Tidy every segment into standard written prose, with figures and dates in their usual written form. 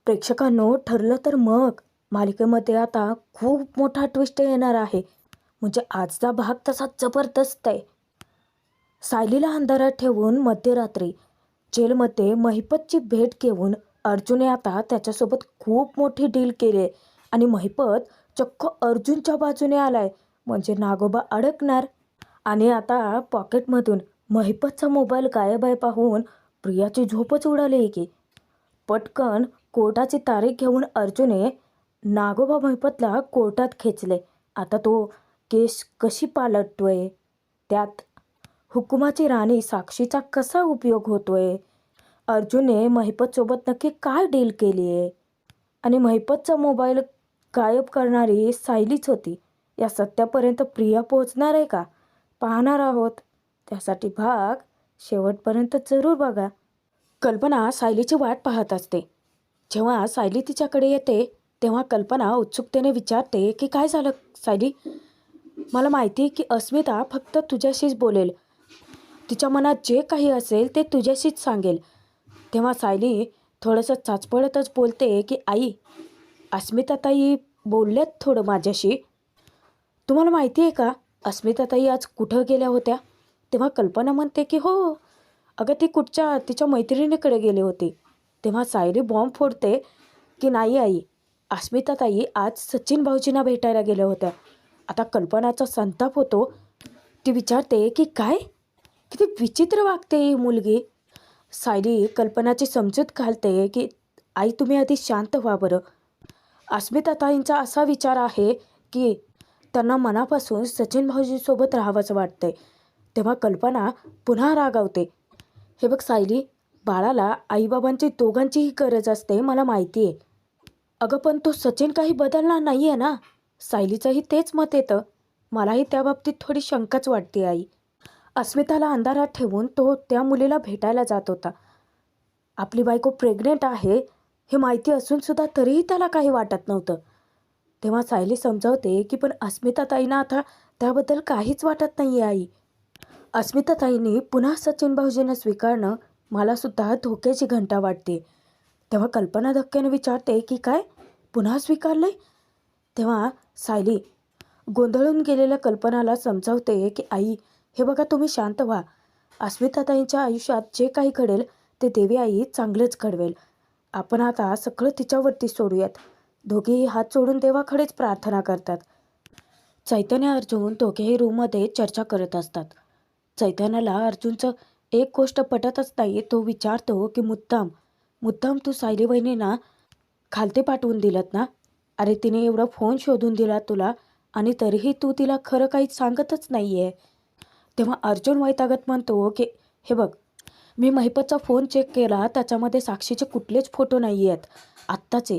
प्रेक्षकांनो, ठरलं तर मग मालिकेमध्ये आता खूप मोठा ट्विस्ट येणार आहे. म्हणजे आजचा भाग तसा जबरदस्त आहे. सायलीला अंधारात ठेवून मध्यरात्री जेलमध्ये महिपतची भेट घेऊन अर्जुनने आता त्याच्यासोबत खूप मोठी डील केली आहे. आणि महिपत चक्क अर्जुनच्या बाजूने आलाय. म्हणजे नागोबा अडकणार. आणि आता पॉकेटमधून महिपतचा मोबाईल गायब आहे पाहून प्रियाची झोपच उडाली की. पटकन कोर्टाची तारीख घेऊन अर्जुने नागोबा महिपतला कोर्टात खेचले. आता तो केस कशी पालटतोय, त्यात हुकुमाची राणी साक्षीचा कसा उपयोग होतोय, अर्जुनने महिपतसोबत नक्की काय डील केली आहे, आणि महिपतचा मोबाईल गायब करणारी सायलीच होती, या सत्यापर्यंत प्रिया पोहोचणार आहे का, पाहणार आहोत. त्यासाठी भाग शेवटपर्यंत जरूर बघा. कल्पना सायलीची वाट पाहत असते. जेव्हा सायली तिच्याकडे येते तेव्हा कल्पना उत्सुकतेने विचारते की काय झालं सायली. मला माहिती आहे की अस्मिता फक्त तुझ्याशीच बोलेल. तिच्या मनात जे काही असेल ते तुझ्याशीच सांगेल. तेव्हा सायली थोडंसं चाचपडतच बोलते की आई, अस्मिताताई बोलल्यात थोडं माझ्याशी. तुम्हाला माहिती आहे का अस्मिताताई आज कुठं गेल्या होत्या. तेव्हा कल्पना म्हणते की हो, अगं ती कुठच्या तिच्या मैत्रिणीकडे गेले होते. तेव्हा सायली बॉम्ब फोडते की नाही आई, अस्मिताताई आज सचिन भाऊजींना भेटायला गेल्या होत्या. आता कल्पनाचा संताप होतो. ती विचारते की काय, किती विचित्र वागते ही मुलगी. सायली कल्पनाची समजूत घालते की आई तुम्ही आधी शांत व्हा बरं. अस्मिताताईंचा असा विचार आहे की त्यांना मनापासून सचिन भाऊजींसोबत राहावंसं वाटतंय. तेव्हा कल्पना पुन्हा रागावते. हे बघ सायली, बाळाला आईबाबांची दोघांचीही गरज असते, मला माहिती आहे. अगं पण तो सचिन काही बदलणार नाही आहे ना. सायलीचंही तेच मत येतं. मलाही त्या बाबतीत थोडी शंकाच वाटते आई. अस्मिताला अंधारात ठेवून तो त्या मुलीला भेटायला जात होता. आपली बायको प्रेग्नेंट आहे हे माहिती असूनसुद्धा तरीही त्याला काही वाटत नव्हतं. तेव्हा सायली समजावते की पण अस्मिताताईंना आता त्याबद्दल काहीच वाटत नाही आहे आई. अस्मिताताईंनी पुन्हा सचिन भाऊजींना स्वीकारणं मलासुद्धा धोक्याची घंटा वाटते. तेव्हा कल्पना धक्क्याने विचारते की काय, पुन्हा स्वीकारले. तेव्हा सायली गोंधळून गेलेल्या कल्पनाला समजावते की आई, हे बघा तुम्ही शांत व्हा. अस्मिताताईंच्या आयुष्यात जे काही घडेल ते देवी आई चांगलंच घडवेल. आपण आता सगळं तिच्यावरती सोडूयात. दोघेही हात सोडून देवाकडेच प्रार्थना करतात. चैतन्य अर्जुन दोघेही रूममध्ये चर्चा करत असतात. चैतन्याला अर्जुनचं एक गोष्ट पटतच नाही. तो विचारतो की मुद्दाम तू सायली वहिनींना खालते पाठवून दिलत ना. अरे तिने एवढा फोन शोधून दिला तुला आणि तरीही तू तिला खरं काहीच सांगतच नाही आहे. तेव्हा अर्जुन वैतागत म्हणतो की हे बघ, मी महिपतचा फोन चेक केला, त्याच्यामध्ये साक्षीचे कुठलेच फोटो नाही आहेत आत्ताचे.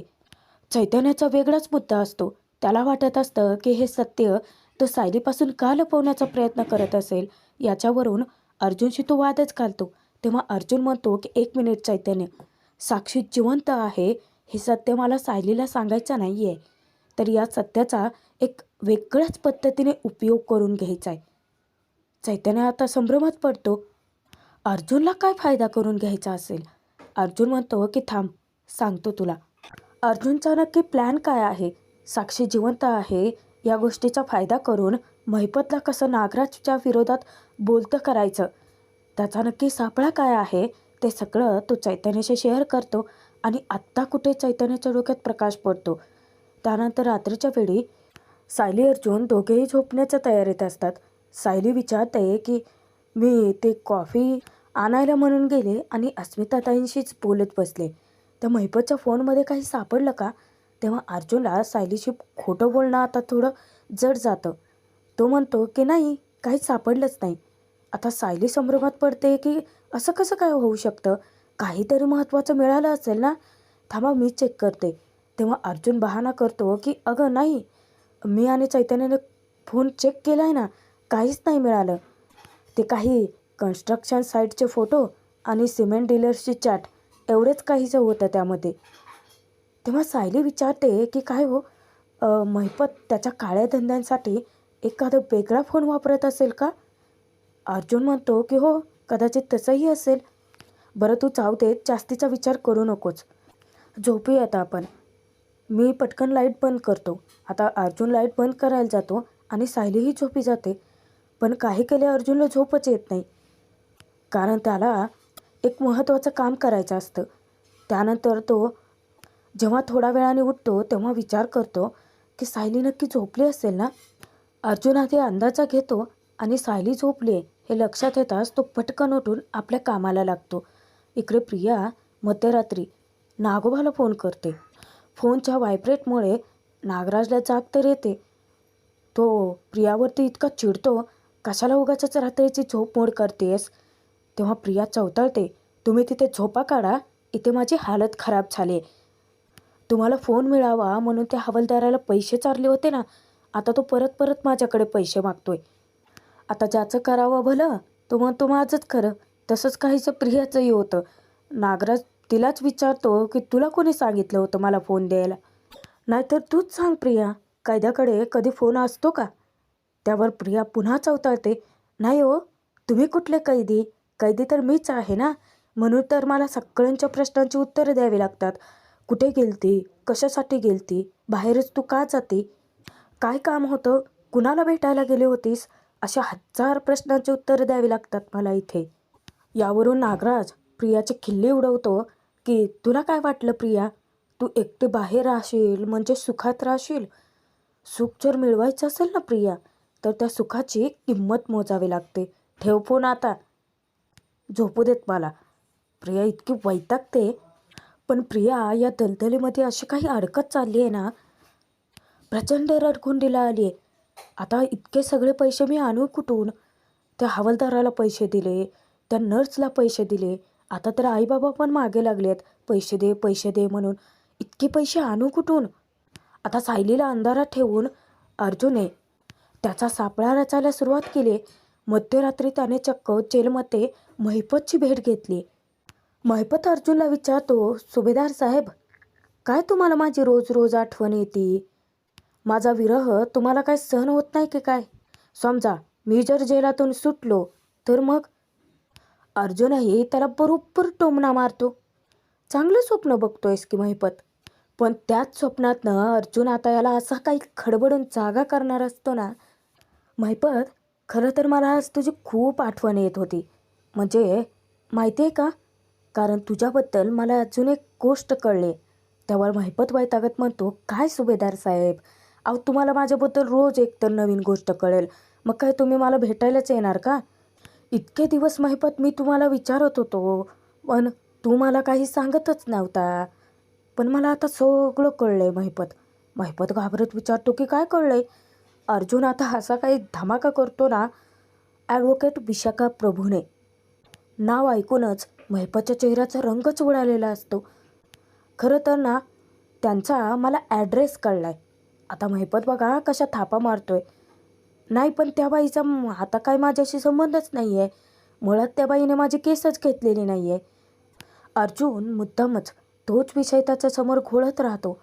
चैतन्याचा वेगळाच मुद्दा असतो. त्याला वाटत असतं की हे सत्य तो सायलीपासून का लपवण्याचा प्रयत्न करत असेल. याच्यावरून अर्जुनशी तो वादच घालतो. तेव्हा अर्जुन म्हणतो की एक मिनिट चैतन्य, साक्षी जिवंत आहे हे सत्य मला सायलीला सांगायचं नाही आहे. तर या सत्याचा एक वेगळ्याच पद्धतीने उपयोग करून घ्यायचा आहे. चैतन्य आता संभ्रमात पडतो. अर्जुनला काय फायदा करून घ्यायचा असेल. अर्जुन म्हणतो की थांब, सांगतो तुला. अर्जुनचा नक्की प्लॅन काय आहे. साक्षी जिवंत आहे या गोष्टीचा फायदा करून महिपतला कसं नागराजच्या विरोधात बोलतं करायचं, त्याचा नक्की सापळा काय आहे ते सगळं तो चैतन्याशी शेअर करतो. आणि आत्ता कुठे चैतन्याच्या डोक्यात प्रकाश पडतो. त्यानंतर रात्रीच्या वेळी सायली अर्जुन दोघेही झोपण्याच्या तयारीत असतात. सायली विचारते की मी ते कॉफी आणायला म्हणून गेले आणि अस्मिताताईंशीच बोलत बसले, त्या महिपतच्या फोनमध्ये काही सापडलं का. तेव्हा अर्जुनला सायलीशी खोटं बोलणं आता थोडं जड जातं. तो म्हणतो की नाही, काहीच सापडलंच नाही. आता सायली संभ्रमात पडते की असं कसं काय होऊ शकतं, काहीतरी महत्त्वाचं मिळालं असेल ना. थांबा मी चेक करते. तेव्हा अर्जुन बहाणा करतो की अगं नाही, मी आणि चैतन्याने फोन चेक केला आहे ना, काहीच नाही मिळालं. ते काही कन्स्ट्रक्शन साईटचे फोटो आणि सिमेंट डीलर्सची चॅट एवढेच काहीचं होतं त्यामध्ये. तेव्हा सायली विचारते की काय हो, महिपत त्याच्या काळ्या धंद्यांसाठी एखादा वेगळा फोन वापरत असेल का. अर्जुन म्हणतो की हो, कदाचित तसंही असेल. बरं तू जाऊ दे, जास्तीचा विचार करू नकोस. झोपूयात आपण. मी पटकन लाईट बंद करतो. आता अर्जुन लाईट बंद करायला जातो आणि सायलीही झोपी जाते. पण काही केले अर्जुनला झोपच येत नाही, कारण त्याला एक महत्त्वाचं काम करायचं असतं. त्यानंतर तो जेव्हा थोड्या वेळाने उठतो तेव्हा विचार करतो की सायली नक्की झोपली असेल ना. अर्जुन आधी अंदाजा घेतो आणि सायली झोपली आहे हे लक्षात येताच तो पटकन उठून आपल्या कामाला लागतो. इकडे प्रिया मध्यरात्री नागोबाला फोन करते. फोनच्या व्हायब्रेटमुळे नागराजला जाग तर येते. तो प्रियावरती इतका चिडतो, कशाला उगाचच रात्रीची झोप मोड करतेस. तेव्हा प्रिया चवताळते, तुम्ही तिथे झोपा काढा, इथे माझी हालत खराब झाली. तुम्हाला फोन मिळावा म्हणून त्या हवालदाराला पैसे चारले होते ना, आता तो परत परत माझ्याकडे पैसे मागतोय. आता ज्याचं करावं भलं तो म्हणतो माझंच खरं. तसंच काहीसं प्रियाचंही होतं. नागराज तिलाच विचारतो की तुला कोणी सांगितलं होतं मला फोन द्यायला. नाहीतर तूच सांग प्रिया, कैद्याकडे कधी फोन असतो का. त्यावर प्रिया पुन्हा चवताळते, नाही हो, तुम्ही कुठले कैदी, कैदी तर मीच आहे ना. म्हणून तर मला सगळ्यांच्या प्रश्नांची उत्तरं द्यावी लागतात. कुठे गेलती, कशासाठी गेलती, बाहेरच तू का जाते, काय काम होतं, कुणाला भेटायला गेले होतीस, अशा 1000 प्रश्नांची उत्तरं द्यावी लागतात मला इथे. यावरून नागराज प्रियाचे खिल्ली उडवतो की तुला काय वाटलं प्रिया, तू एकटी बाहेर राहशील म्हणजे सुखात राहशील. सुख जर मिळवायचं असेल ना प्रिया, तर त्या सुखाची किंमत मोजावी लागते. ठेव फोन आता, झोपू देत मला. प्रिया इतकी वैतागते. पण प्रिया या दलदलीमध्ये अशी काही अडकत चालली आहे ना, प्रचंड रडकुंडीला आली आहे. आता इतके सगळे पैसे मी आणू कुठून. त्या हवालदाराला पैसे दिले, त्या नर्सला पैसे दिले, आता तर आईबाबा पण मागे लागलेत पैसे दे पैसे दे म्हणून. इतके पैसे आणू कुठून. आता सायलीला अंधारात ठेवून अर्जुनने त्याचा सापळा रचायला सुरुवात केली. मध्यरात्री त्याने चक्क जेलमध्ये महिपतची भेट घेतली. महिपत अर्जुनला विचारतो, सुभेदार साहेब, काय तुम्हाला माझी रोज रोज आठवण येते. माझा विरह तुम्हाला काय सहन होत नाही की काय. समजा मी जर जेलातून सुटलो तर मग. अर्जुनही त्याला बरोबर टोमणा मारतो. चांगलं स्वप्न बघतोयस की महिपत. पण त्याच स्वप्नातनं अर्जुन आता याला असा काही खडबडून जागा करणार असतो ना. महिपत, खरं तर मला आज तुझी खूप आठवण येत होती. म्हणजे माहिती आहे का, कारण तुझ्याबद्दल मला अजून एक गोष्ट कळली. त्यावर महिपत वैतागत म्हणतो, काय सुभेदार साहेब, अहो तुम्हाला माझ्याबद्दल रोज एक तर नवीन गोष्ट कळेल, मग काय तुम्ही मला भेटायलाच येणार का. इतके दिवस महिपत मी तुम्हाला विचारत होतो, पण तू मला काही सांगतच नव्हता. पण मला आता सगळं कळलं आहे महिपत. महिपत घाबरत विचारतो की काय कळलं आहे. अर्जुन आता असा काही धमाका करतो ना. ॲडव्होकेट विशाखा प्रभूने नाव ऐकूनच महिपतच्या चेहऱ्याचा रंगच उडालेला असतो. खरं तर ना, त्यांचा मला ॲड्रेस कळला आहे. आता महिपत बघा कशा थापा मारतोय. नाही पण त्या बाईचा आता काय माझ्याशी संबंधच नाही आहे. मुळात त्या बाईने माझी केसच घेतलेली नाही आहे. अर्जुन मुद्दामच तोच विषय त्याच्यासमोर घोळत राहतो.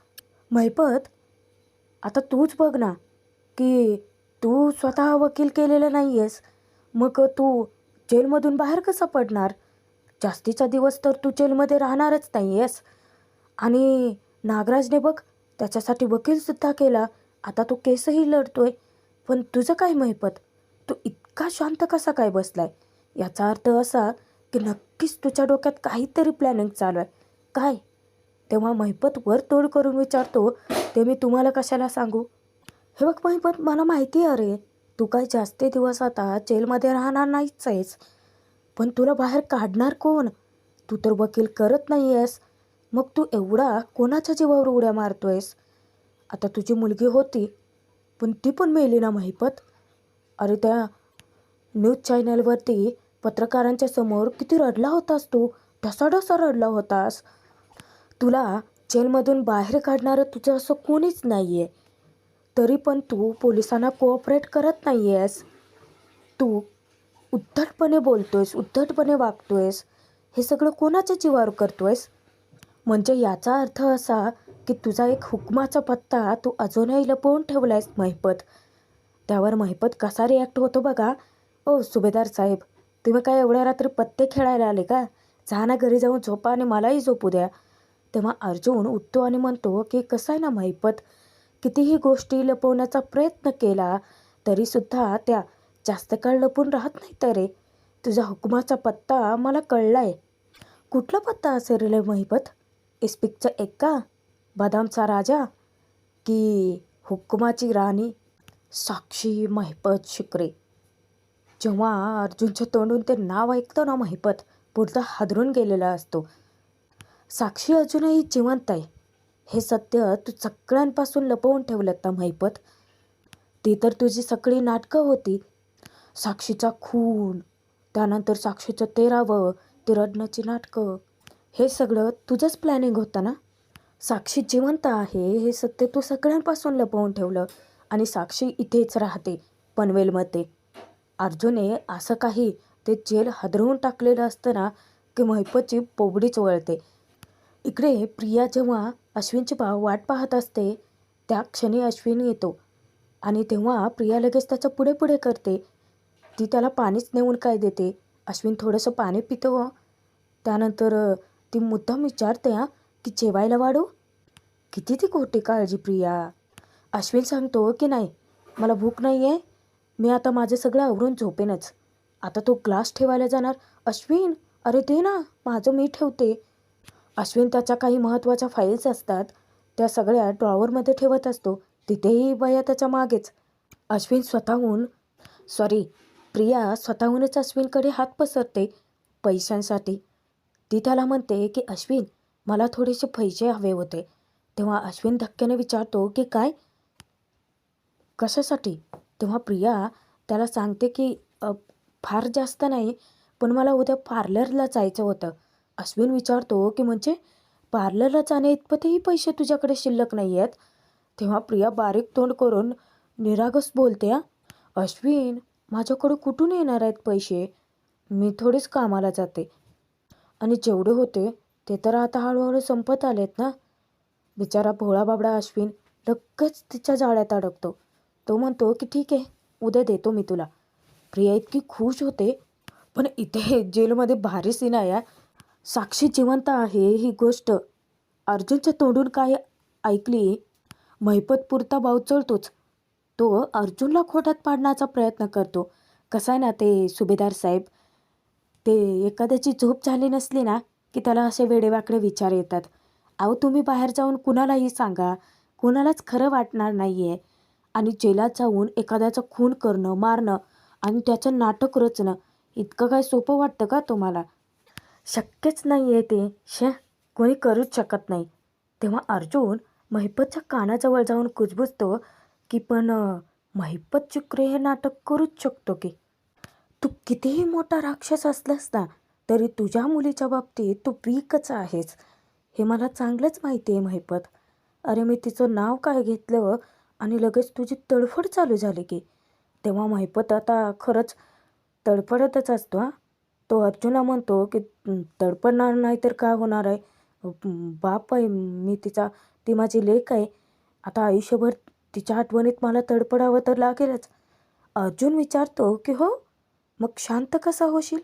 महिपत, आता तूच बघ ना, की तू स्वतः वकील केलेलं नाही आहेस, मग तू जेलमधून बाहेर कसा पडणार. जास्तीचा दिवस तर तू जेलमध्ये राहणारच नाही आहेस. आणि नागराजने बघ त्याच्यासाठी वकीलसुद्धा केला, आता तो केसही लढतोय. पण तुझं काय महिपत, तू इतका शांत कसा काय बसलाय. याचा अर्थ असा की नक्कीच तुझ्या डोक्यात काहीतरी प्लॅनिंग चालू आहे काय. तेव्हा महिपत वर तोड करून विचारतो, ते मी तुम्हाला कशाला सांगू. हे बघ महिपत, मला माहिती आहे अरे, तू काय जास्ती दिवस आता जेलमध्ये राहणार नाहीच आहेस. पण तुला बाहेर काढणार कोण. तू तर वकील करत नाही आहेस, मग तू एवढा कोणाच्या जीवावर उड्या मारतोयस. आता तुझी मुलगी होती, पण ती पण मेली ना महिपत. अरे त्या न्यूज चॅनलवरती पत्रकारांच्या समोर किती रडला होतास तू, ढसाढसा रडला होतास. तुला जेलमधून बाहेर काढणारं तुझं असं कोणीच नाही आहे, तरी पण तू पोलिसांना कोऑपरेट करत नाही आहेस. तू उद्धटपणे बोलतोयस, उद्धटपणे वागतोयस. हे सगळं कोणाच्या जीवावर करतोयस. म्हणजे याचा अर्थ असा की तुझा एक हुकमाचा पत्ता तू अजूनही लपवून ठेवला आहेस महिपत. त्यावर महिपत कसा रिॲक्ट होतो बघा. ओ सुभेदार साहेब, तुम्ही काय एवढ्या रात्री पत्ते खेळायला आले का. जा ना घरी जाऊन झोपा आणि मलाही झोपू द्या. तेव्हा अर्जुन उठतो आणि म्हणतो की कसं आहे ना महिपत, कितीही गोष्टी लपवण्याचा प्रयत्न केला तरीसुद्धा त्या जास्त काळ लपून राहत नाही तर रे. तुझा हुकुमाचा पत्ता मला कळलाय. कुठला पत्ता असेल रे महिपत? इस्पिकचा एक्का, बदामचा राजा की हुकुमाची राणी साक्षी महिपत शिकरे? जेव्हा अर्जुनच्या तोंडून ते नाव ऐकतो ना महिपत पुढचा हादरून गेलेला असतो. साक्षी अजूनही जिवंत आहे हे सत्य तू सगळ्यांपासून लपवून ठेवलं ना महिपत. ती तर तुझी सगळी नाटकं होती. साक्षीचा खून, त्यानंतर साक्षीचं 13वं, ती रडण्याची नाटकं, हे सगळं तुझंच प्लॅनिंग होतं ना. साक्षी जिवंत आहे हे सत्य तू सगळ्यांपासून लपवून ठेवलं आणि साक्षी इथेच राहते पनवेलमध्ये. अर्जुने असं काही ते जेल हादरवून टाकलेलं असतं ना की महिपतची पोबडीच वळते. इकडे प्रिया जेव्हा अश्विनची वाट पाहत असते त्या क्षणी अश्विन येतो आणि तेव्हा प्रिया लगेच त्याच्या पुढे पुढे करते. ती त्याला पाणीच नेऊन काय देते. अश्विन थोडंसं पाणी पितो. त्यानंतर ती मुद्दाम विचारते की जेवायला वाढू? किती ती खोटी काळजी प्रिया. अश्विन सांगतो की नाही, मला भूक नाही आहे, मी आता माझं सगळं आवरून झोपेनच. आता तो ग्लास ठेवायला जाणार. अश्विन, अरे दे ना, माझं मी ठेवते. अश्विन त्याच्या काही महत्त्वाच्या फाईल्स असतात त्या सगळ्या ड्रॉवरमध्ये ठेवत असतो. तिथेही बया त्याच्या मागेच. अश्विन प्रिया स्वतःहूनच अश्विनकडे हात पसरते पैशांसाठी. ती त्याला म्हणते की अश्विन, मला थोडेसे पैसे हवे होते. तेव्हा अश्विन धक्क्याने विचारतो की काय, कशासाठी? तेव्हा प्रिया त्याला सांगते की फार जास्त नाही, पण मला उद्या पार्लरला जायचं होतं. अश्विन विचारतो की म्हणजे पार्लरला जाणे इतपतही पैसे तुझ्याकडे शिल्लक नाही आहेत? तेव्हा प्रिया बारीक तोंड करून निरागस बोलते अश्विन, माझ्याकडे कुठून येणार आहेत पैसे? मी थोडीच कामाला जाते आणि जेवढे होते ते तर आता हळूहळू संपत आलेत ना. बिचारा भोळा बाबडा अश्विन लगेच तिच्या जाळ्यात अडकतो. तो म्हणतो की ठीक आहे, उद्या देतो मी तुला. प्रिया इतकी खुश होते. पण इथे जेलमध्ये भारी सीन आहे. साक्षी जिवंत आहे ही गोष्ट अर्जुनच्या तोंडून काय ऐकली, महिपत पुरता बावचळतोच. तो अर्जुनला खोटात पाडण्याचा प्रयत्न करतो. कसं आहे ना, ते सुभेदार साहेब, ते एखाद्याची झोप झाली नसली ना की त्याला असे वेडेवाकडे विचार येतात. अहो, तुम्ही बाहेर जाऊन कुणालाही सांगा, कुणालाच खरं वाटणार नाही आहे. आणि जेलात जाऊन एखाद्याचा खून करणं, मारणं आणि त्याचं नाटक रचणं इतकं काय सोपं वाटतं का तुम्हाला? शक्यच नाही आहे ते. कोणी करूच शकत नाही. तेव्हा अर्जुन महिपतच्या कानाजवळ जाऊन कुजबुजतो की पण महिपत चिकरे हे नाटक करूच शकतो की. तू कितीही मोठा राक्षस असलास ना तरी तुझ्या मुलीच्या बाबतीत तू वीकच आहेस हे मला चांगलंच माहिती आहे महिपत. अरे, मी तिचं नाव काय घेतलं आणि लगेच तुझी तडफड चालू झाली की. तेव्हा महिपत आता खरंच तडफडतच असतो. तो अर्जुनला म्हणतो की तडफडणार नाही तर काय होणार आहे? बाप आहे मी तिचा, ती माझी लेक आहे. आता आयुष्यभर तिच्या आठवणीत मला तडफडावं तर लागेलच. अर्जुन विचारतो की हो, मग शांत कसा होशील?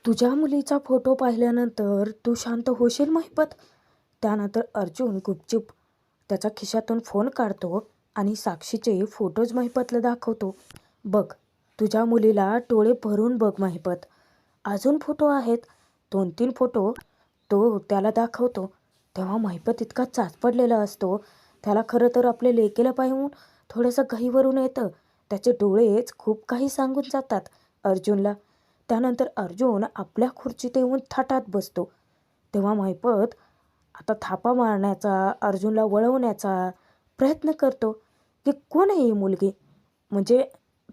तुझ्या मुलीचा फोटो पाहिल्यानंतर तू शांत होशील महिपत? त्यानंतर अर्जुन गुपचूप त्याच्या खिशातून फोन काढतो आणि साक्षीचे फोटोज महिपतला दाखवतो. बघ, तुझ्या मुलीला डोळे भरून बघ महिपत. अजून फोटो आहेत, 2-3 फोटो तो त्याला दाखवतो. तेव्हा महिपत इतका चाचपडलेला असतो. त्याला खरं तर आपल्या लेकीला पाहून थोडंसं घाईवरून येतं. त्याचे डोळेच खूप काही सांगून जातात अर्जुनला. त्यानंतर अर्जुन आपल्या खुर्चीत येऊन थाटात बसतो. तेव्हा महिपत आता थापा मारण्याचा, अर्जुनला वळवण्याचा प्रयत्न करतो की कोण आहे ही मुलगी? म्हणजे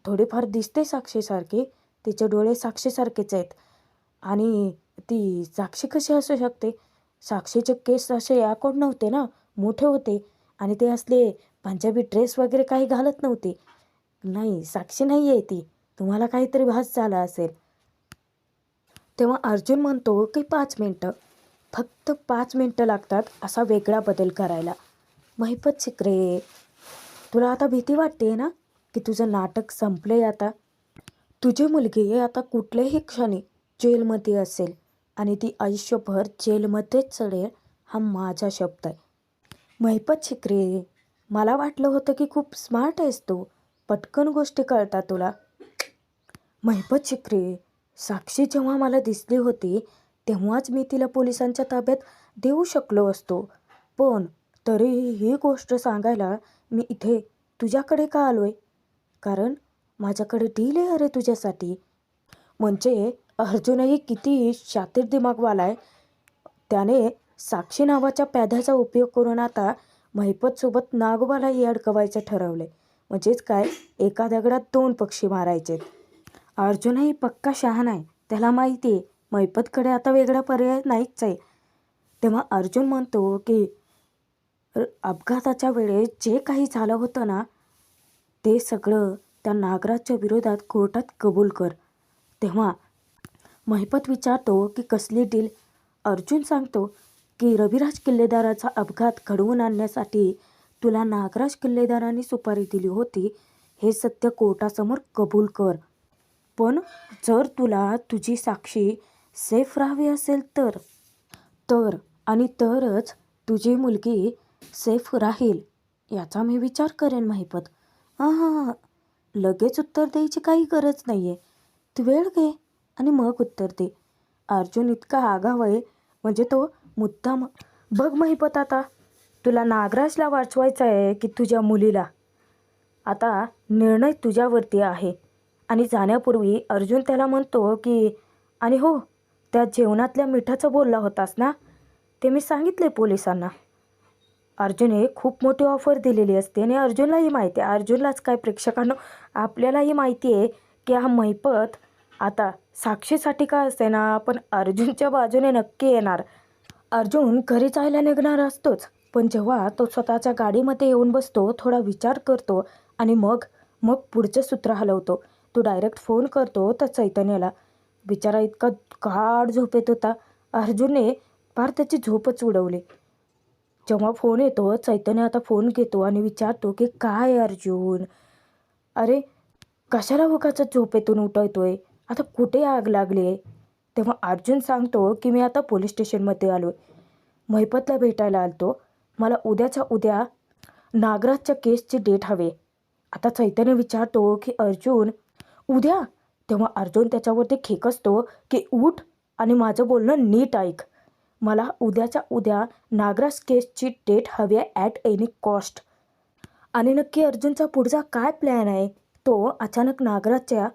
थोडीफार दिसते साक्षीसारखी, तिचे डोळे साक्षीसारखेच आहेत. आणि ती साक्षी कशी असू शकते? साक्षीचे केस असे आकोड नव्हते ना, मोठे होते आणि ते असले पंजाबी ड्रेस वगैरे काही घालत नव्हते. नाही, साक्षी नाही आहे ती, तुम्हाला काहीतरी भास झाला असेल. तेव्हा अर्जुन म्हणतो की 5 मिनटं, फक्त 5 मिनटं लागतात असा वेगळा बदल करायला. महिपत शिकरे, तुला आता भीती वाटते ना की तुझं नाटक संपले आता? तुझी मुलगी आता कुठल्याही क्षणी जेलमध्ये असेल आणि ती आयुष्यभर जेलमध्येच चढेल हा माझा शब्द आहे. महिपत शिकरे, मला वाटलं होतं की खूप स्मार्ट आहेस तू, पटकन गोष्टी कळतात तुला. महिपत शिकरे, साक्षी जेव्हा मला दिसली होती तेव्हाच मी तिला पोलिसांच्या ताब्यात देऊ शकलो असतो. पण तरीही ही गोष्ट सांगायला मी इथे तुझ्याकडे का आलो आहे? कारण माझ्याकडे डील आहे अरे तुझ्यासाठी. म्हणजे अर्जुनही किती शातीर दिमागवाला आहे. त्याने साक्षी नावाच्या प्याद्याचा उपयोग करून आता महिपतसोबत नागोबालाही अडकवायचं ठरवलं आहे. म्हणजेच काय, एका दगडात दोन पक्षी मारायचेत. अर्जुनही पक्का शहाणा आहे. त्याला माहिती आहे महिपतकडे आता वेगळा पर्याय नाहीच आहे. तेव्हा अर्जुन म्हणतो की अपघाताच्या वेळेस जे काही झालं होतं ना, ते सगळं त्या नागराजच्या विरोधात कोर्टात कबूल कर. तेव्हा महिपत विचारतो की कसली डील? अर्जुन सांगतो की रविराज किल्लेदाराचा अपघात घडवून आणण्यासाठी तुला नागराज किल्लेदारांनी सुपारी दिली होती, हे सत्य कोर्टासमोर कबूल कर. पण जर तुला तुझी साक्षी सेफ राहावी असेल तर तर आणि तरच तुझी मुलगी सेफ राहील याचा मी विचार करेन महिपत. हां हां हां, लगेच उत्तर द्यायची काही गरज नाही आहे. तू वेळ घे आणि मग उत्तर दे. अर्जुन इतका आगाव आहे म्हणजे तो मुद्दाम. बघ महिपत, आता तुला नागराजला वाचवायचं आहे की तुझ्या मुलीला? आता निर्णय तुझ्यावरती आहे. आणि जाण्यापूर्वी अर्जुन त्याला म्हणतो की आणि हो, त्या जेवणातल्या मिठाचं बोलला होतास ना, ते मी सांगितले पोलिसांना. अर्जुनने खूप मोठी ऑफर दिलेली असते आणि अर्जुनलाही माहिती आहे. अर्जुनलाच काय प्रेक्षकांनो, आपल्यालाही माहिती आहे की हा महिपत आता साक्षीसाठी का असे ना पण अर्जुनच्या बाजूने नक्की येणार. अर्जुन घरी जायला निघणार असतोच, पण जेव्हा तो स्वतःच्या गाडीमध्ये येऊन बसतो, थोडा विचार करतो आणि मग मग पुढचं सूत्र हलवतो. तो डायरेक्ट फोन करतो त्या चैतन्याला. बिचारा इतका गाढ झोपेत होता. अर्जुनने फार त्याची झोपच उडवली. जेव्हा फोन येतो, चैतन्य आता फोन घेतो आणि विचारतो की काय अर्जुन, अरे कशाला उगाचच झोपेतून उठवतोय? आता कुठे आग लागली आहे? तेव्हा अर्जुन सांगतो की मी आता पोलीस स्टेशनमध्ये आलो आहे. महिपतला भेटायला आलतो. मला उद्याच्या उद्या नागराजच्या केसची डेट हवे. आता चैतन्य विचारतो की अर्जुन उद्या? तेव्हा अर्जुन त्याच्यावरती खेकसतो की उठ आणि माझं बोलणं नीट ऐक. मला उद्याच्या उद्या नागराज केसची डेट हवी आहे ॲट एनी कॉस्ट. आणि नक्की अर्जुनचा पुढचा काय प्लॅन आहे? तो अचानक नागराजच्या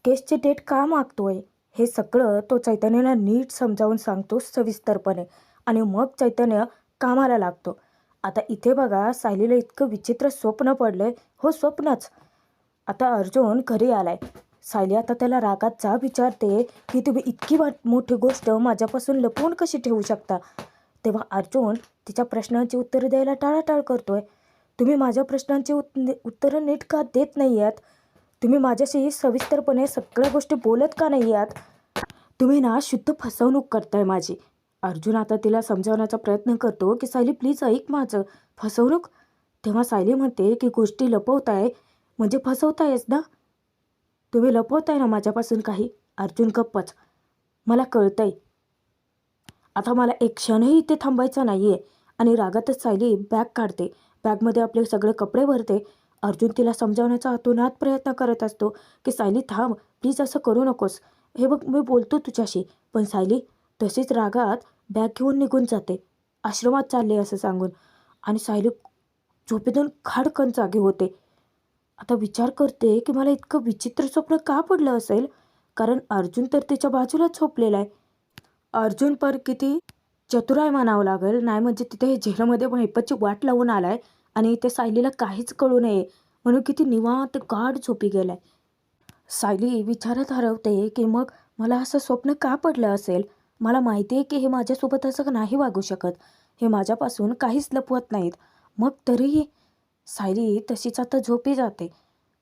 केसची डेट का मागतोय? हे सगळं तो चैतन्याला नीट समजावून सांगतो सविस्तरपणे. आणि मग चैतन्य कामाला लागतो. आता इथे बघा, सायलीला इतकं विचित्र स्वप्न पडलंय. हो, स्वप्नच. आता अर्जुन घरी आलाय. सायली आता त्याला रागात जाब विचारते की तुम्ही इतकी मोठी गोष्ट माझ्यापासून लपवून कशी ठेवू शकता? तेव्हा अर्जुन तिच्या प्रश्नांची उत्तरं द्यायला टाळाटाळ करतोय. तुम्ही माझ्या प्रश्नांची उत्तरं नीट का देत नाही आहात? तुम्ही माझ्याशी सविस्तरपणे सगळ्या गोष्टी बोलत का नाही आहात? तुम्ही ना शुद्ध फसवणूक करताय माझी. अर्जुन आता तिला समजावण्याचा प्रयत्न करतो की सायली प्लीज ऐक माझं. फसवणूक? तेव्हा सायली म्हणते की गोष्टी लपवताय म्हणजे फसवतायच ना. तुम्ही लपवताय ना माझ्यापासून काही. अर्जुन गप्पच. मला कळतंय. आता मला एक क्षणही इथे थांबायचं नाही आहे. आणि रागातच सायली बॅग काढते. बॅगमध्ये आपले सगळे कपडे भरते. अर्जुन तिला समजावण्याचा अतोनात प्रयत्न करत असतो की सायली थांब, प्लीज असं करू नकोस. हे बघ, मी बोलतो तुझ्याशी. पण सायली तशीच रागात बॅग घेऊन निघून जाते. आश्रमात चालले असं सांगून. आणि सायली झोपेतून खाडकन जागी होते. आता विचार करते की मला इतकं विचित्र स्वप्न का पडलं असेल? कारण अर्जुन तर तिच्या बाजूलाच झोपलेला आहे. अर्जुन पर किती चतुर आहे म्हणावं लागेल. नाही म्हणजे तिथे जेलमध्ये महिपतची वाट लावून आलाय आणि इथे सायलीला काहीच कळू नये म्हणून किती निवांत गाढ झोपी गेलाय. सायली विचारात हरवते की मग मला असं स्वप्न का पडलं असेल? मला माहिती आहे की हे माझ्यासोबत असं नाही वागू शकत. हे माझ्यापासून काहीच लपवत नाहीत. मग तरीही सायली तशीच आता झोपी जाते.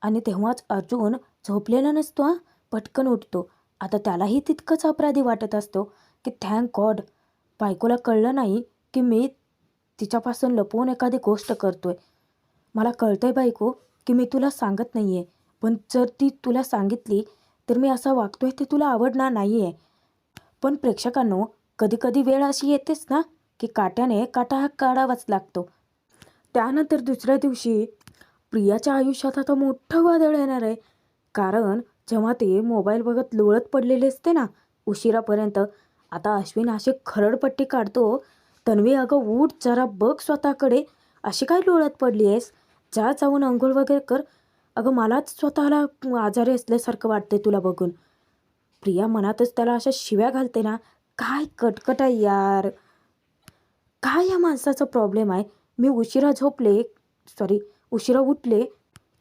आणि तेव्हाच अर्जुन झोपलेला नसतो हां, पटकन उठतो. आता त्यालाही तितकंच अपराधी वाटत असतो की थँक गॉड बायकोला कळलं नाही की मी तिच्यापासून लपवून एखादी गोष्ट करतोय. मला कळतंय बायको की मी तुला सांगत नाही आहे, पण जर ती तुला सांगितली तर मी असा वागतोय ते तुला आवडणार नाही आहे. पण प्रेक्षकांनो, कधी कधी वेळ अशी येतेच ना की काट्याने काटा काढावाच लागतो. त्यानंतर दुसऱ्या दिवशी प्रियाच्या आयुष्यात आता मोठं वादळ येणार आहे. कारण जेव्हा ते मोबाईल बघत लोळत पडलेले असते ना उशिरापर्यंत, आता अश्विन अशी खरडपट्टी काढतो, "तन्वी अगं उठ जरा बघ स्वतःकडे, अशी काय लोळत पडली आहेस? जा जाऊन अंघोळ वगैरे कर. अगं मलाच स्वतःला आजारी असल्यासारखं वाटते तुला बघून." प्रिया मनातच त्याला अशा शिव्या घालते ना, काय कटकट आहे यार. काय या माणसाचा प्रॉब्लेम आहे. मी उशिरा उठले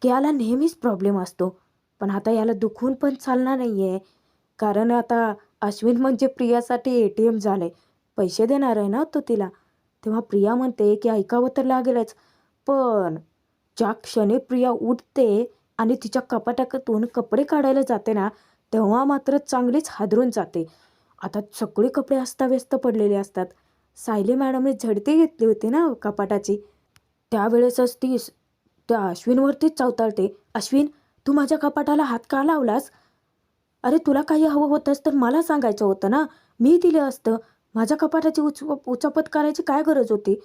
की याला नेहमीच प्रॉब्लेम असतो. पण आता याला दुखून पण चालणार नाही आहे. कारण आता अश्विन म्हणजे प्रियासाठी ATM झालं आहे. पैसे देणार आहे ना तो तिला. तेव्हा प्रिया म्हणते की ऐकावं तर लागेलच. पण ज्या क्षणी प्रिया उठते आणि तिच्या कपाटातून कपडे काढायला जाते ना, तेव्हा मात्र चांगलीच हादरून जाते. आता सगळे कपडे अस्ताव्यस्त पडलेले असतात. सायली मॅडमने झडती घेतली होती ना कपाटाची. त्यावेळेसच ती त्या अश्विनवरतीच चवताळते. "अश्विन, तू माझ्या कपाटाला हात का लावलास? अरे तुला काही हवं होतंस तर मला सांगायचं होतं ना, मी दिलं असतं. माझ्या कपाटाची उचापत करायची काय गरज होती?"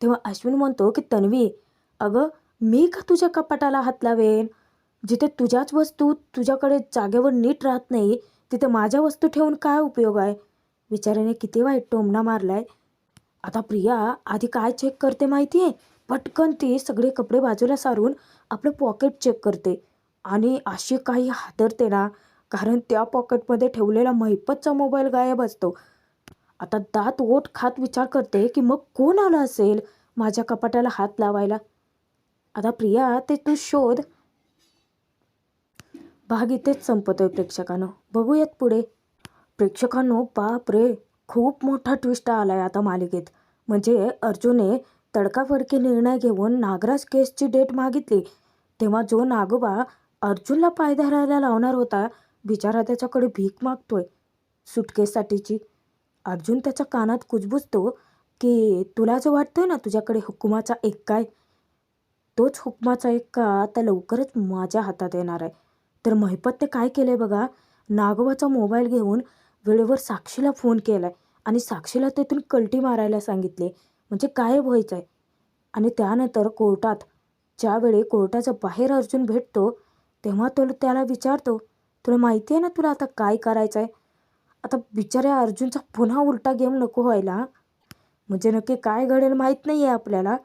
तेव्हा अश्विन म्हणतो की "तन्वी, अगं मी का तुझ्या कपाटाला हात लावेन? जिथे तुझ्याच वस्तू तुझ्याकडे जागेवर नीट राहत नाही, तिथे माझ्या वस्तू ठेवून काय उपयोग आहे?" बिचाऱ्याने किती वाईट टोमणा मारलाय. आता प्रिया आधी काय चेक करते माहिती आहे? पटकन ती सगळे कपडे बाजूला सारून आपलं पॉकेट चेक करते आणि अशी काही हादरते ना, कारण त्या पॉकेटमध्ये ठेवलेला महिपतचा मोबाईल गायब असतो. आता दात ओठ खात विचार करते की मग कोण आलं असेल माझ्या कपाटाला हात लावायला. आता प्रिया ते तू शोध. भाग इथेच संपतोय प्रेक्षकांनो. बघूयात पुढे. प्रेक्षकांनो बाप रे, खूप मोठा ट्विस्ट आला आहे आता मालिकेत. म्हणजे अर्जुनने तडकाफडकी निर्णय घेऊन नागराज केसची डेट मागितली. तेव्हा जो नागोबा अर्जुनला पाय धरायला लावणार होता, बिचारा त्याच्याकडे भीक मागतोय सुटकेसाठीची. अर्जुन त्याच्या कानात कुजबुजतो की "तुला जो वाटतोय ना तुझ्याकडे हुकुमाचा एक्का आहे, तोच हुकमाचा एक्का आता लवकरच माझ्या हातात येणार आहे." तर महिपत ते काय केलंय बघा, नागोबाचा मोबाईल घेऊन वेळेवर साक्षीला फोन केलाय आणि साक्षीला तेथून कल्टी मारायला सांगितले, म्हणजे गायब व्हायचं आहे. आणि त्यानंतर ज्यावेळी कोर्टाच्या बाहेर अर्जुन भेटतो, तेव्हा तो त्याला विचारतो, "तुला माहिती आहे ना तुला आता काय करायचं आहे?" आता बिचाऱ्या अर्जुनचा पुन्हा उलटा गेम नको व्हायला. म्हणजे नक्की काय घडेल माहीत नाही आहे आपल्याला.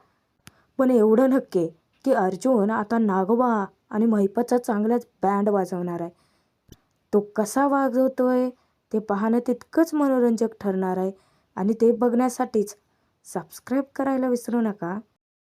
पण एवढं नक्की आहे की अर्जुन आता नागोबा आणि महिपतचा चांगलाच बँड वाजवणार आहे. तो कसा वाजवतोय ते पाहणं तितकंच मनोरंजक ठरणार आहे आणि ते बघण्यासाठीच सबस्क्राईब करायला विसरू नका.